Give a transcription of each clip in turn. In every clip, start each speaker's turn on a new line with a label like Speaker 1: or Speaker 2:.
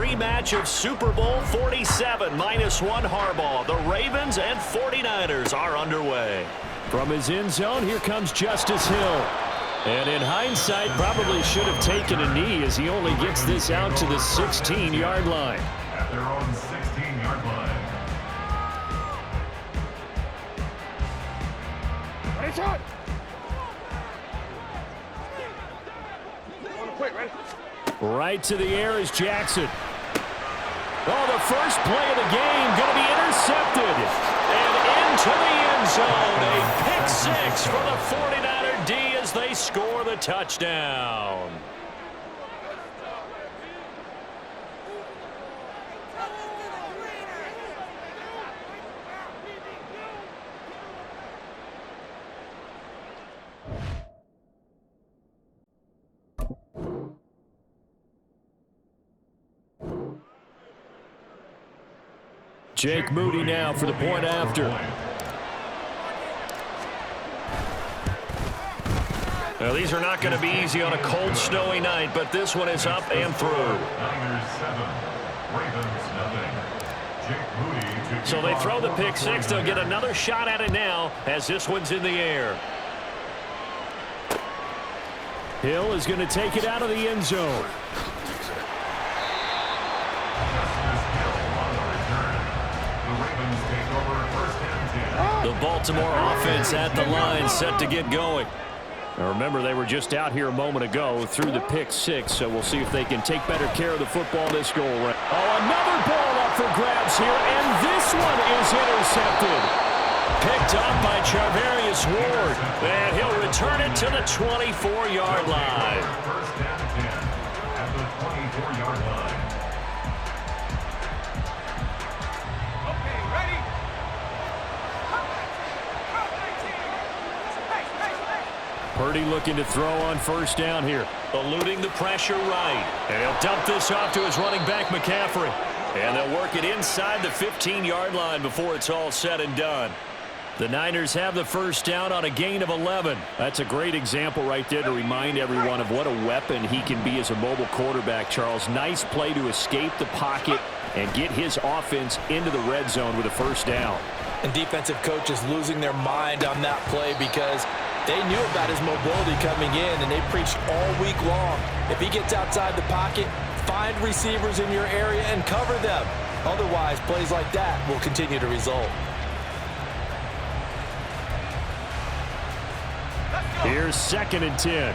Speaker 1: rematch of Super Bowl 47, -1 Harbaugh. The Ravens and 49ers are underway.
Speaker 2: From his end zone, here comes Justice Hill. And in hindsight, probably should have taken a knee as he only gets this out to the 16-yard line.
Speaker 3: At their own 16-yard line.
Speaker 4: Ready, shot!
Speaker 2: Right to the air is Jackson. Oh, the first play of the game going to be intercepted. And into the end zone. A pick six for the 49er D as they score the touchdown. Jake Moody now for the point after.
Speaker 1: Now, these are not going to be easy on a cold, snowy night, but this one is up and through.
Speaker 3: Niners 7, Ravens nothing. Jake Moody.
Speaker 1: So they throw the pick six. They'll get another shot at it now as this one's in the air.
Speaker 2: Hill is going to take it out of the end zone.
Speaker 1: The Baltimore offense at the line, set to get going.
Speaker 2: Now remember, they were just out here a moment ago through the pick six, so we'll see if they can take better care of the football this go around. Oh, another ball up for grabs here, and this one is intercepted. Picked up by Charvarius Ward, and he'll return it to the 24-yard line.
Speaker 3: First down 10 at the 24-yard line.
Speaker 2: Purdy looking to throw on first down here.
Speaker 1: Eluding the pressure right. And he'll dump this off to his running back, McCaffrey. And they'll work it inside the 15-yard line before it's all said and done.
Speaker 2: The Niners have the first down on a gain of 11. That's a great example right there to remind everyone of what a weapon he can be as a mobile quarterback, Charles. Nice play to escape the pocket and get his offense into the red zone with a first down.
Speaker 5: And defensive coaches losing their mind on that play because they knew about his mobility coming in, and they preached all week long. If he gets outside the pocket, find receivers in your area and cover them. Otherwise, plays like that will continue to result.
Speaker 2: Here's 2nd and 10.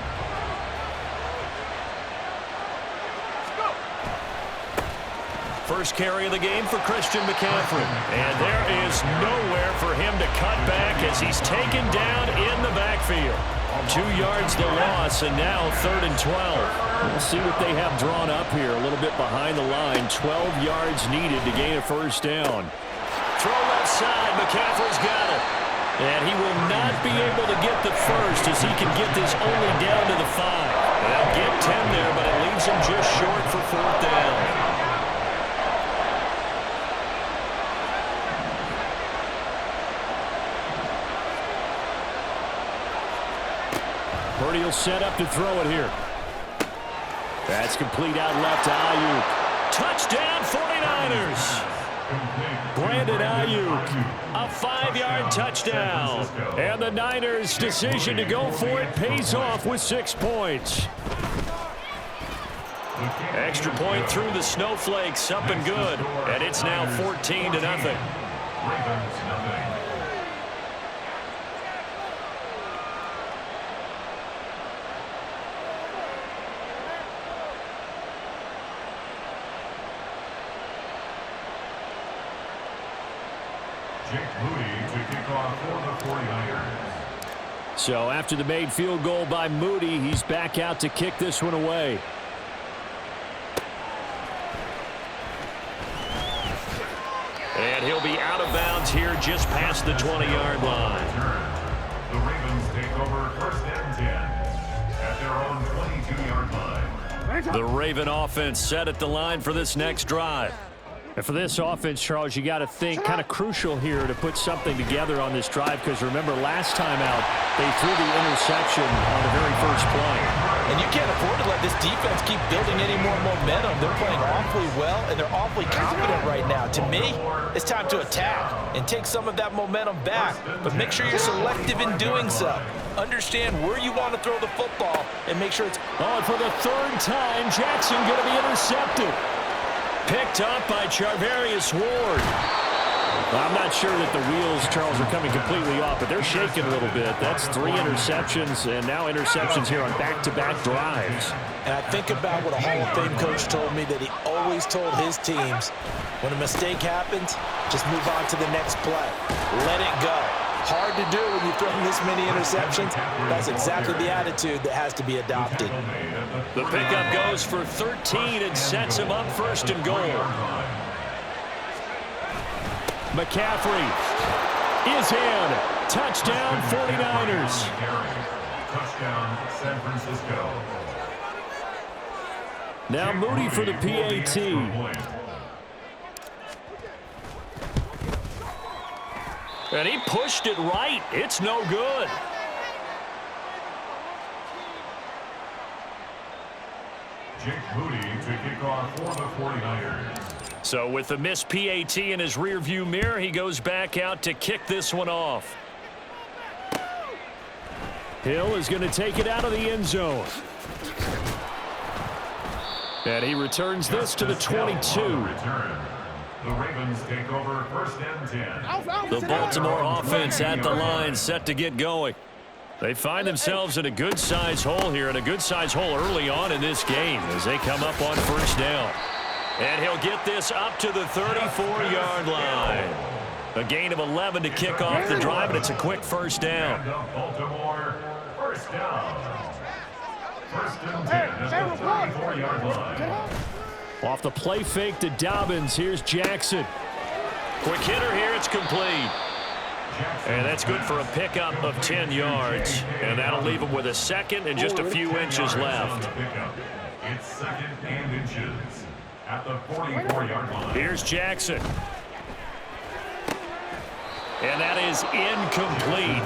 Speaker 1: First carry of the game for Christian McCaffrey. And there is nowhere for him to cut back as he's taken down in the backfield. 2 yards the loss, and now 3rd and 12.
Speaker 2: We'll see what they have drawn up here. A little bit behind the line. 12 yards needed to gain a first down.
Speaker 1: Throw left side. McCaffrey's got it. And he will not be able to get the first as he can get this only down to the 5. They'll get 10 there, but it leaves him just short for 4th down.
Speaker 2: Purdy will set up to throw it here. That's complete out left to Ayuk.
Speaker 1: Touchdown 49ers.
Speaker 2: Brandon Ayuk.
Speaker 1: A 5-yard touchdown.
Speaker 2: And the Niners' decision to go for it pays off with 6 points.
Speaker 1: Extra point through the snowflakes, up and good. And it's now 14-0.
Speaker 3: Ravens nothing. Jake Moody to kick off for the 49ers.
Speaker 2: So after the made field goal by Moody, he's back out to kick this one away.
Speaker 1: And he'll be out of bounds here just past the 20-yard line.
Speaker 3: The Ravens take over 1st and 10 at their own 22-yard line.
Speaker 1: The Raven offense set at the line for this next drive.
Speaker 2: And for this offense, Charles, you got to think kind of crucial here to put something together on this drive, because remember last time out, they threw the interception on the very first play.
Speaker 5: And you can't afford to let this defense keep building any more momentum. They're playing awfully well, and they're awfully confident right now. To me, it's time to attack and take some of that momentum back, but make sure you're selective in doing so. Understand where you want to throw the football and make sure it's...
Speaker 2: Oh, and for the third time, Jackson going to be intercepted.
Speaker 1: Picked up by Charvarius Ward.
Speaker 2: I'm not sure that the wheels, Charles, are coming completely off, but they're shaking a little bit. That's 3 interceptions, and now interceptions here on back-to-back drives.
Speaker 5: And I think about what a Hall of Fame coach told me that he always told his teams, when a mistake happens, just move on to the next play. Let it go. Hard to do when you throw this many interceptions. That's exactly the attitude that has to be adopted.
Speaker 1: The pickup goes for 13 and sets him up first and goal.
Speaker 2: McCaffrey is in. Touchdown, 49ers.
Speaker 3: Touchdown, San Francisco.
Speaker 2: Now Moody for the PAT.
Speaker 1: And he pushed it right. It's no good.
Speaker 3: Jake Moody to kick off for the 49ers.
Speaker 1: So with the missed PAT in his rearview mirror, he goes back out to kick this one off.
Speaker 2: Hill is going to take it out of the end zone. And he returns this to the 22.
Speaker 3: The Ravens take over first and 10.
Speaker 1: The Baltimore offense at the line, set to get going. They find themselves in a good-sized hole here, and a good-sized hole early on in this game as they come up on first down. And he'll get this up to the 34-yard line. A gain of 11 to kick off the drive, and it's a quick first down.
Speaker 3: Baltimore, first down. First and 10 at the 34-yard line.
Speaker 2: Off the play fake to Dobbins. Here's Jackson.
Speaker 1: Quick hitter here. It's complete. And that's good for a pickup of 10 yards. And that'll leave him with a second and just a few inches left.
Speaker 3: It's second and inches at the 44-yard line.
Speaker 1: Here's Jackson. And that is incomplete.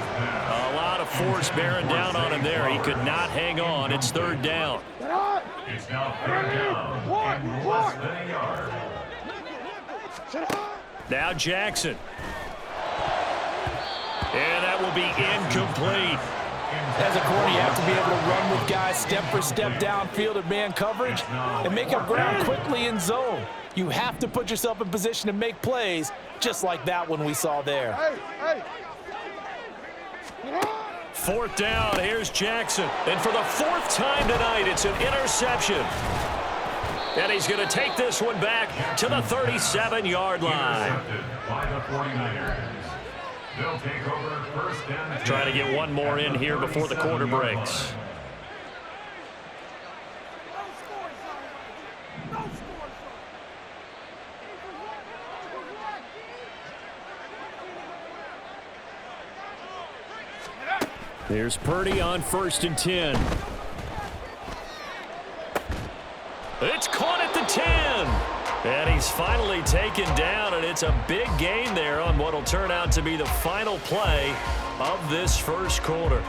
Speaker 1: A lot of force bearing down on him there. He could not hang on. It's third down.
Speaker 3: It's now third down and less than a yard.
Speaker 1: Now Jackson. And that will be incomplete.
Speaker 5: As a corner, you have to be able to run with guys step for step downfield in man coverage and make up ground quickly in zone. You have to put yourself in position to make plays, just like that one we saw there.
Speaker 1: Fourth down, here's Jackson. And for the fourth time tonight, it's an interception. And he's going to take this one back to the 37-yard line.
Speaker 3: Intercepted by the 49ers. They'll take over first and 10.
Speaker 1: Trying to get one more in here before the quarter breaks.
Speaker 2: Here's Purdy on first and 10.
Speaker 1: It's caught at the 10. And he's finally taken down, and it's a big gain there on what will turn out to be the final play of this first quarter.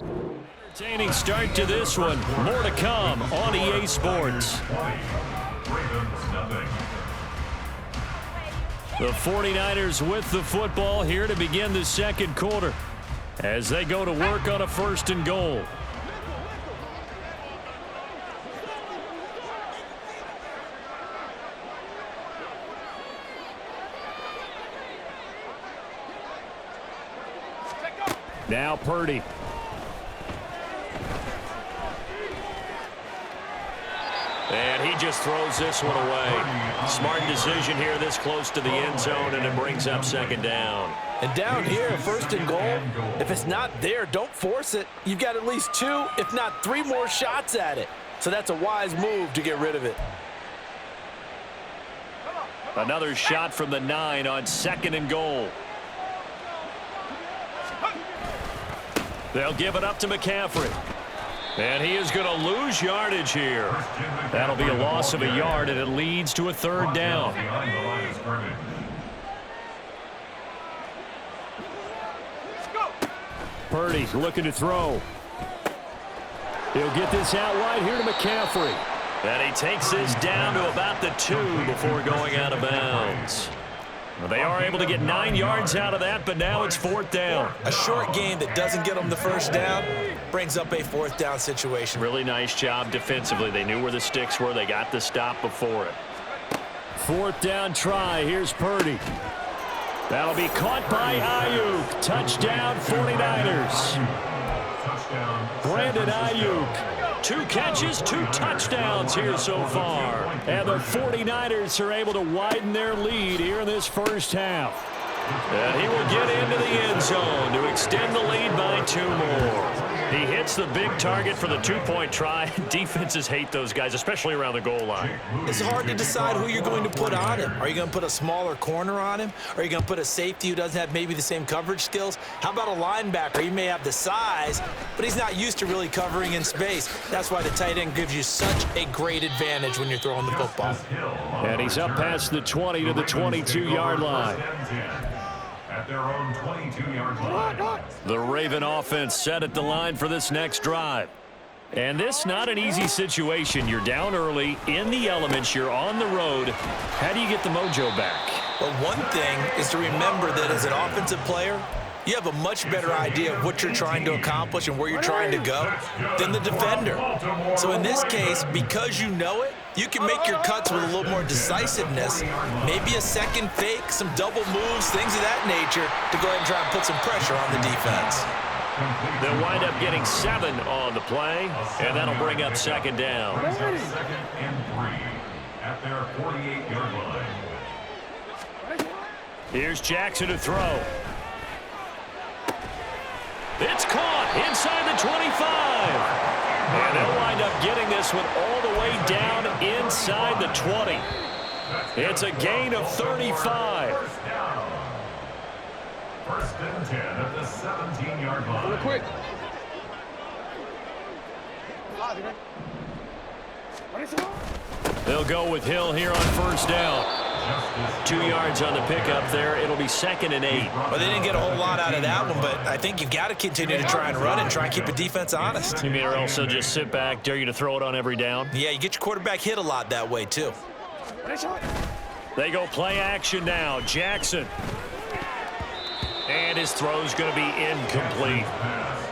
Speaker 1: Entertaining start to this one. More to come on EA Sports.
Speaker 3: Ravens nothing.
Speaker 1: The 49ers with the football here to begin the second quarter as they go to work on a first and goal.
Speaker 2: Now Purdy.
Speaker 1: And he just throws this one away. Smart decision here this close to the end zone, and it brings up second down.
Speaker 5: And down here, first and goal, if it's not there, don't force it. You've got at least 2, if not 3 more shots at it. So that's a wise move to get rid of it.
Speaker 1: Another shot from the 9 on second and goal. They'll give it up to McCaffrey. And he is going to lose yardage here. That'll be a loss of a yard, and it leads to a third down.
Speaker 3: Behind the line of scrimmage.
Speaker 2: Purdy looking to throw. He'll get this out wide here to McCaffrey.
Speaker 1: And he takes this down to about the 2 before going out of bounds. Well, they are able to get 9 yards out of that, but now it's 4th down.
Speaker 5: A short game that doesn't get them the first down brings up a 4th down situation.
Speaker 1: Really nice job defensively. They knew where the sticks were. They got the stop before it.
Speaker 2: 4th down try. Here's Purdy. That'll be caught by Ayuk. Touchdown 49ers. Brandon Ayuk. 2 catches, 2 touchdowns here so far. And the 49ers are able to widen their lead here in this first half.
Speaker 1: And he will get into the end zone to extend the lead by 2 more. He hits the big target for the 2-point try. Defenses hate those guys, especially around the goal line.
Speaker 5: It's hard to decide who you're going to put on him. Are you going to put a smaller corner on him? Are you going to put a safety who doesn't have maybe the same coverage skills? How about a linebacker? He may have the size, but he's not used to really covering in space. That's why the tight end gives you such a great advantage when you're throwing the football.
Speaker 2: And he's up past the 20 to the 22-yard line.
Speaker 3: At their own 22-yard line.
Speaker 1: The Raven offense set at the line for this next drive. And this not an easy situation. You're down early, in the elements, you're on the road. How do you get the mojo back?
Speaker 5: Well, one thing is to remember that as an offensive player, you have a much better idea of what you're trying to accomplish and where you're trying to go than the defender. So in this case, because you know it, you can make your cuts with a little more decisiveness, maybe a second fake, some double moves, things of that nature to go ahead and try and put some pressure on the defense.
Speaker 1: They'll wind up getting 7 on the play, and that'll bring up 2nd down.
Speaker 3: 2nd and 3 at their 48-yard line.
Speaker 1: Here's Jackson to throw. It's caught inside the 25. And they'll wind up getting this one all the way down inside the 20. It's a gain of 35.
Speaker 3: First and 10 at the 17-yard line.
Speaker 4: Real quick.
Speaker 1: They'll go with Hill here on 1st down. 2 yards on the pickup there. It'll be 2nd and 8.
Speaker 5: Well, they didn't get a whole lot out of that one, but I think you've got to continue to try and run and try and keep the defense honest.
Speaker 1: You mean or else they'll just sit back, dare you to throw it on every down?
Speaker 5: Yeah, you get your quarterback hit a lot that way, too.
Speaker 1: They go play action now. Jackson. And his throw's going to be incomplete.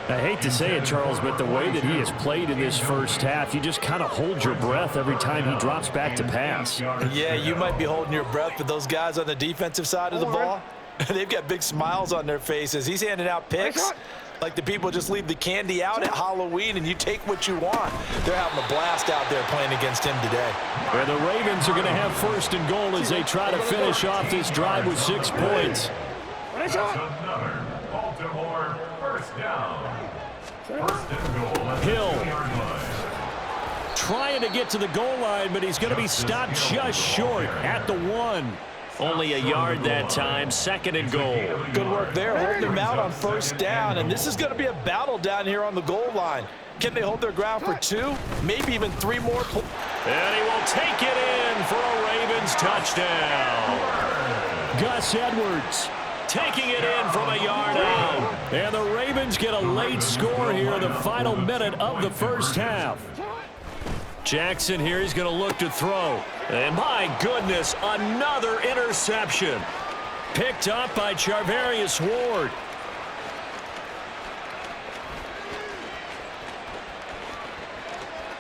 Speaker 2: I hate to say it, Charles, but the way that he has played in this first half, you just kind of hold your breath every time he drops back to pass.
Speaker 5: Yeah, you might be holding your breath, but those guys on the defensive side of the ball, they've got big smiles on their faces. He's handing out picks like the people just leave the candy out at Halloween and you take what you want. They're having a blast out there playing against him today.
Speaker 2: And the Ravens are going to have 1st and goal as they try to finish off this drive with 6 points.
Speaker 3: That's another Baltimore 1st down. 1st and goal at the
Speaker 2: Hill
Speaker 3: 2-yard line.
Speaker 2: trying to get to the goal line, but he's going to be stopped just short at the 1.
Speaker 1: Only a yard that time. 2nd and goal.
Speaker 5: Good work there, holding him out on 1st down, and this is going to be a battle down here on the goal line. Can they hold their ground for 2, maybe even 3 more?
Speaker 1: And he will take it in for a Ravens touchdown.
Speaker 2: Gus Edwards
Speaker 1: Taking it in from a yard out.
Speaker 2: And the Ravens get a late score here in the final minute of the first half.
Speaker 1: Jackson here, he's going to look to throw. And my goodness, another interception. Picked up by Charvarius Ward.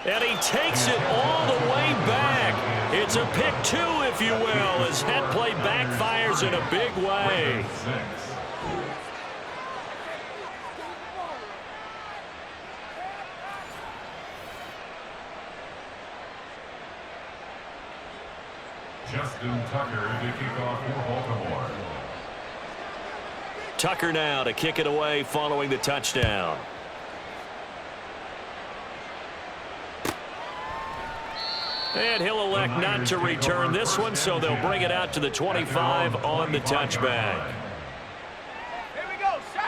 Speaker 1: And he takes it all the way back. It's a pick 2, if you will, as that play backfires in a big way.
Speaker 3: Justin Tucker to kick off for Baltimore.
Speaker 1: Tucker now to kick it away following the touchdown. And he'll elect not to return this one, so they'll bring it out to the 25 on the touchback.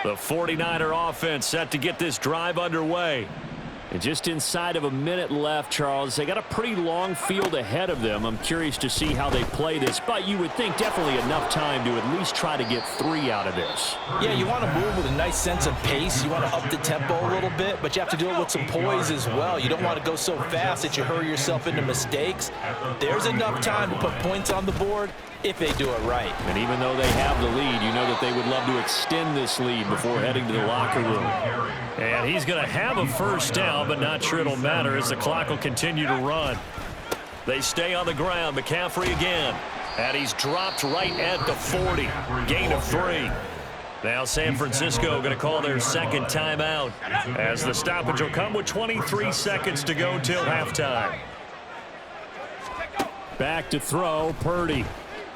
Speaker 1: The 49er offense set to get this drive underway.
Speaker 2: And just inside of a minute left, Charles. They got a pretty long field ahead of them. I'm curious to see how they play this, but you would think definitely enough time to at least try to get 3 out of this.
Speaker 5: Yeah, you want to move with a nice sense of pace. You want to up the tempo a little bit, but you have to do it with some poise as well. You don't want to go so fast that you hurry yourself into mistakes. There's enough time to put points on the board if they do it right.
Speaker 2: And even though they have the lead, you know that they would love to extend this lead before heading to the locker room.
Speaker 1: And he's going to have a first down, but not sure it'll matter as the clock will continue to run. They stay on the ground. McCaffrey again. And he's dropped right at the 40. Gain of 3. Now San Francisco going to call their second timeout as the stoppage will come with 23 seconds to go till halftime.
Speaker 2: Back to throw, Purdy.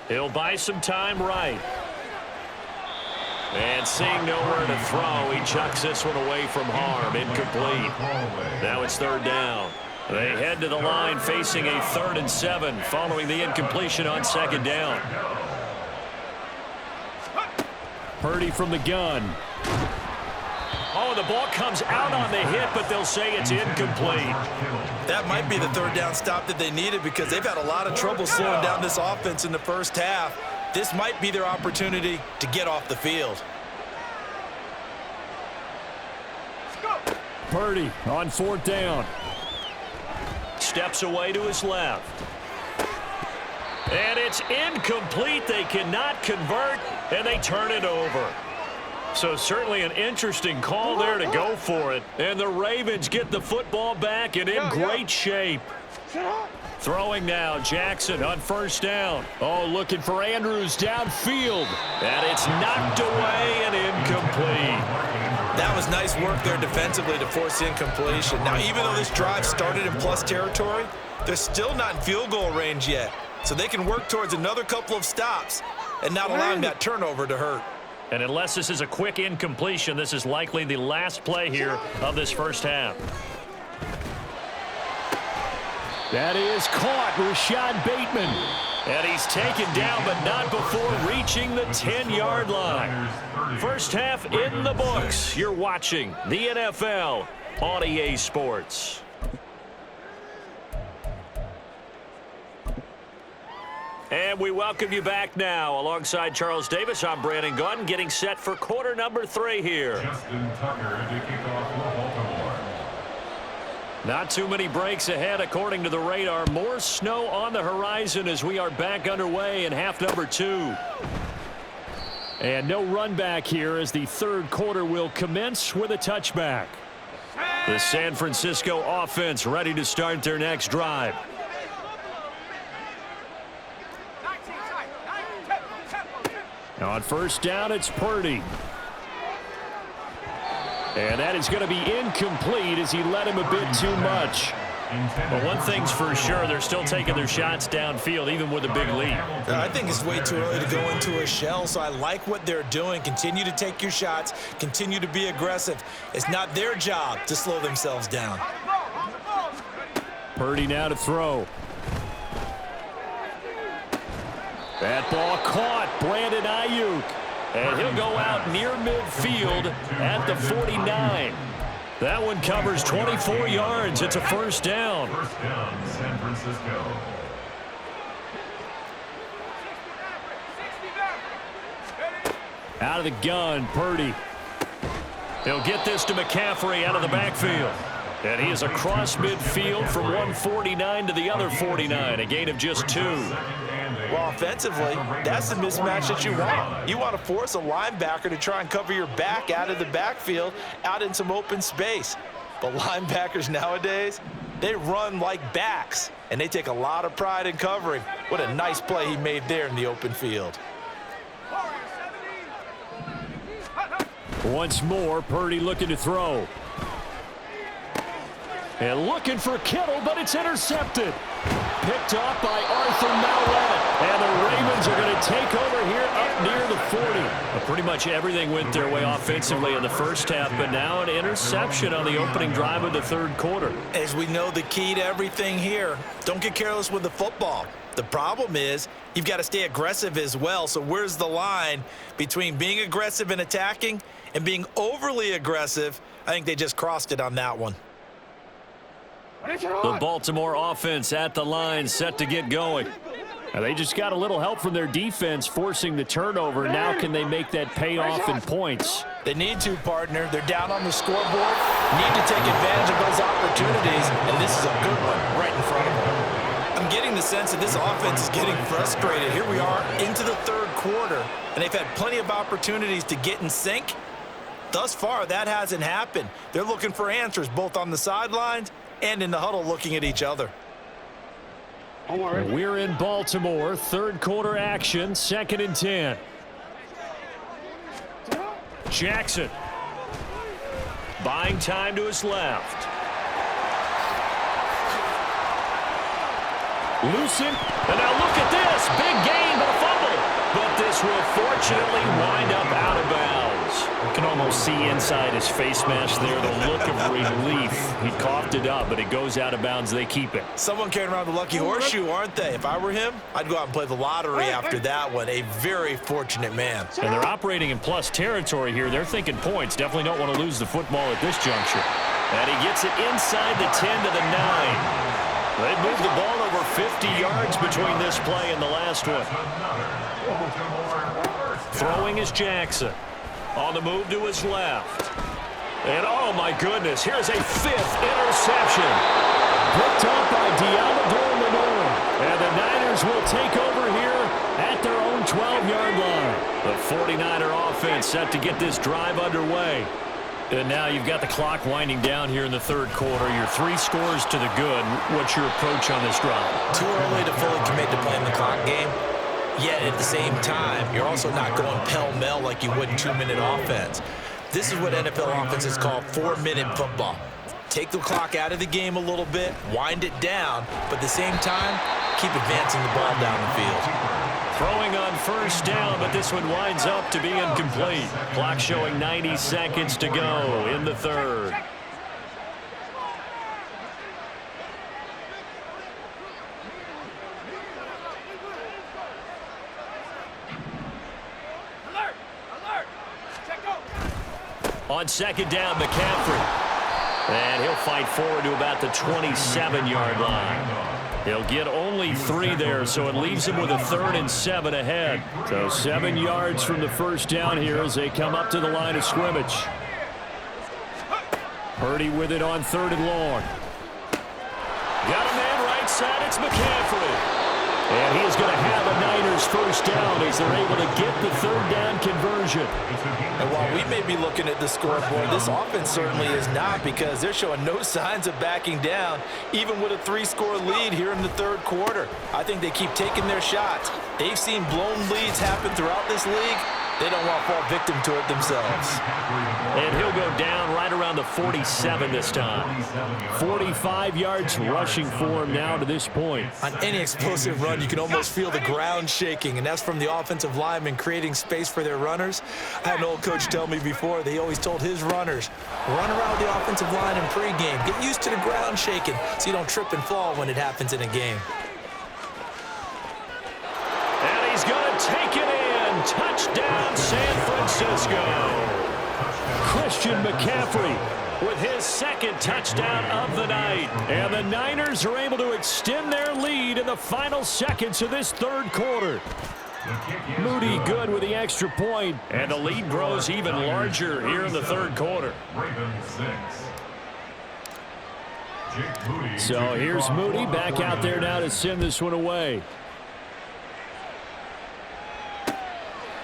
Speaker 1: He'll buy some time right. And seeing nowhere to throw, he chucks this one away from harm. Incomplete. Now it's 3rd down. They head to the line facing a 3rd and 7 following the incompletion on 2nd down.
Speaker 2: Purdy from the gun.
Speaker 1: Oh, the ball comes out on the hit, but they'll say it's incomplete.
Speaker 5: That might be the 3rd down stop that they needed because they've had a lot of trouble slowing down this offense in the first half. This might be their opportunity to get off the field.
Speaker 2: Purdy on 4th down.
Speaker 1: Steps away to his left. And it's incomplete. They cannot convert, and they turn it over. So certainly an interesting call there to go for it. And the Ravens get the football back and in great shape. Throwing now, Jackson on 1st down. Oh, looking for Andrews downfield. And it's knocked away and incomplete.
Speaker 5: That was nice work there defensively to force the incompletion. Now, even though this drive started in plus territory, they're still not in field goal range yet. So they can work towards another couple of stops and not allowing that turnover to hurt.
Speaker 1: And unless this is a quick incompletion, this is likely the last play here of this first half.
Speaker 2: That is caught, Rashad Bateman.
Speaker 1: And he's taken down, but not before reaching the 10-yard line. First half in the books. You're watching the NFL on EA Sports. And we welcome you back now. Alongside Charles Davis, I'm Brandon Gunn, getting set for quarter number 3 here.
Speaker 3: Justin Tucker to kick off for Baltimore.
Speaker 1: Not too many breaks ahead according to the radar. More snow on the horizon as we are back underway in half number 2.
Speaker 2: And no run back here as the 3rd quarter will commence with a touchback.
Speaker 1: The San Francisco offense ready to start their next drive.
Speaker 2: Now on 1st down, it's Purdy. And that is going to be incomplete as he led him a bit too much.
Speaker 1: But one thing's for sure, they're still taking their shots downfield, even with a big lead.
Speaker 5: I think it's way too early to go into a shell, so I like what they're doing. Continue to take your shots. Continue to be aggressive. It's not their job to slow themselves down.
Speaker 2: Purdy now to throw. That ball caught. Brandon Ayuk.
Speaker 1: And he'll go out near midfield at the 49. That one covers 24 yards. It's a first down.
Speaker 3: First down, San Francisco.
Speaker 2: Out of the gun, Purdy.
Speaker 1: He'll get this to McCaffrey out of the backfield. And he is across midfield from 149 to the other 49. A gain of just 2.
Speaker 5: Well, offensively, that's the mismatch that you want. You want to force a linebacker to try and cover your back out of the backfield, out in some open space. But linebackers nowadays, they run like backs, and they take a lot of pride in covering. What a nice play he made there in the open field.
Speaker 2: Once more, Purdy looking to throw. And looking for Kittle, but it's intercepted. Picked off by Arthur Mallett. And the Ravens are going to take over here up near the 40.
Speaker 1: Well, pretty much everything went their way offensively in the first half, but now an interception on the opening drive of the 3rd quarter.
Speaker 5: As we know, the key to everything here, don't get careless with the football. The problem is you've got to stay aggressive as well. So where's the line between being aggressive and attacking and being overly aggressive? I think they just crossed it on that one.
Speaker 1: The Baltimore offense at the line, set to get going.
Speaker 2: Now they just got a little help from their defense forcing the turnover. Now can they make that pay off in points?
Speaker 5: They need to, partner. They're down on the scoreboard. Need to take advantage of those opportunities, and this is a good one right in front of them. I'm getting the sense that this offense is getting frustrated. Here we are into the third quarter, and they've had plenty of opportunities to get in sync. Thus far, that hasn't happened. They're looking for answers both on the sidelines and in the huddle looking at each other.
Speaker 2: We're in Baltimore, third quarter action, 2nd and 10.
Speaker 1: Jackson buying time to his left. Loosen, and now look at this, big gain but a fumble. But this will fortunately wind up out of bounds.
Speaker 2: You can almost see inside his face mask there the look of relief. He coughed it up, but it goes out of bounds. They keep it.
Speaker 5: Someone carrying around the lucky horseshoe, aren't they? If I were him, I'd go out and play the lottery after that one. A very fortunate man.
Speaker 2: And they're operating in plus territory here. They're thinking points. Definitely don't want to lose the football at this juncture.
Speaker 1: And he gets it inside the 10 to the 9. They moved the ball over 50 yards between this play and the last one. Throwing is Jackson. On the move to his left. And oh my goodness, here's a 5th interception.
Speaker 2: Picked up by Lenore.
Speaker 1: And the Niners will take over here at their own 12-yard line. The 49er offense set to get this drive underway.
Speaker 2: And now you've got the clock winding down here in the third quarter. You're 3 scores to the good. What's your approach on this drive?
Speaker 5: Too early to fully commit to playing the clock game. Yet at the same time, you're also not going pell-mell like you would in 2-minute offense. This is what NFL offenses call 4-minute football. Take the clock out of the game a little bit, wind it down, but at the same time, keep advancing the ball down the field.
Speaker 1: Throwing on first down, but this one winds up to be incomplete. Clock showing 90 seconds to go in the third. On second down, McCaffrey. And he'll fight forward to about the 27-yard line. He'll get only 3 there, so it leaves him with a 3rd and 7 ahead.
Speaker 2: So 7 yards from the first down here as they come up to the line of scrimmage. Purdy with it on 3rd and long.
Speaker 1: Got a man right side, it's McCaffrey. And he is going to have a Niners first down as they're able to get the 3rd down conversion.
Speaker 5: And while we may be looking at the scoreboard, this offense certainly is not, because they're showing no signs of backing down, even with a 3-score lead here in the third quarter. I think they keep taking their shots. They've seen blown leads happen throughout this league. They don't want to fall victim to it themselves.
Speaker 1: And he'll go down right around the 47 this time.
Speaker 2: 45 yards rushing for him now to this point.
Speaker 5: On any explosive run, you can almost feel the ground shaking, and that's from the offensive linemen creating space for their runners. I had an old coach tell me before, they always told his runners, run around the offensive line in pregame. Get used to the ground shaking so you don't trip and fall when it happens in a game.
Speaker 1: And he's going to take it in. Touchdown, San Francisco. Christian McCaffrey with his 2nd touchdown of the night. And the Niners are able to extend their lead in the final seconds of this third quarter. Moody good with the extra point, and the lead grows even larger here in the third quarter.
Speaker 2: So here's Moody back out there now to send this one away.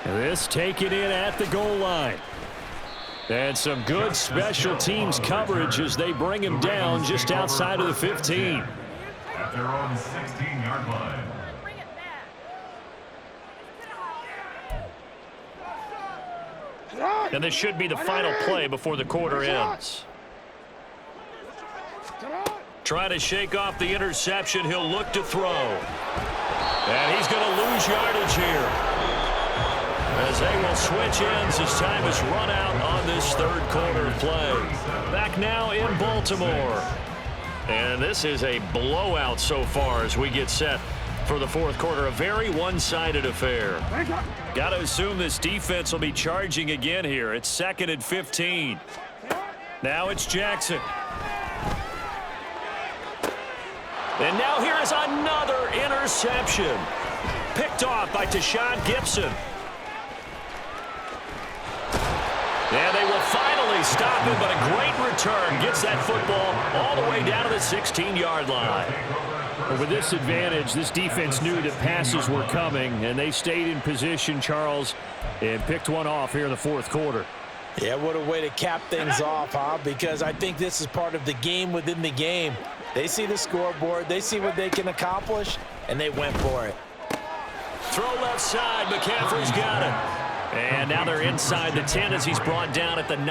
Speaker 2: This taken in at the goal line. And some good special teams coverage as they bring him down just outside of the 15.
Speaker 3: At their own 16-yard line.
Speaker 1: And this should be the final play before the quarter ends. Try to shake off the interception. He'll look to throw. And he's going to lose yardage here, as they will switch ends as time is run out on this third quarter play. Back now in Baltimore. And this is a blowout so far as we get set for the fourth quarter. A very one-sided affair. Got to assume this defense will be charging again here. It's 2nd and 15. Now it's Jackson. And now here is another interception. Picked off by Tashawn Gibson. And they will finally stop him, but a great return gets that football all the way down to the 16-yard line.
Speaker 2: Well, with this advantage, this defense knew that passes were coming, and they stayed in position, Charles, and picked one off here in the fourth quarter.
Speaker 5: Yeah, what a way to cap things off, huh? Because I think this is part of the game within the game. They see the scoreboard, they see what they can accomplish, and they went for it.
Speaker 1: Throw left side, McCaffrey's got it. And now they're inside the 10 as he's brought down at the 9.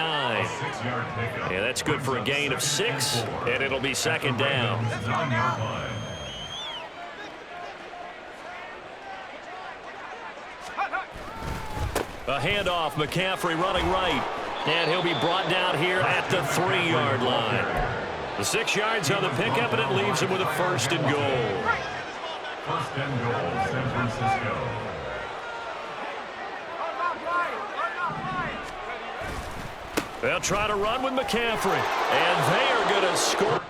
Speaker 1: Yeah, that's good for a gain of 6, and it'll be second down. A handoff, McCaffrey running right. And he'll be brought down here at the 3-yard line. The 6 yards on the pickup, and it leaves him with a first and goal.
Speaker 3: First and goal, San Francisco.
Speaker 1: They'll try to run with McCaffrey. And they are going to score.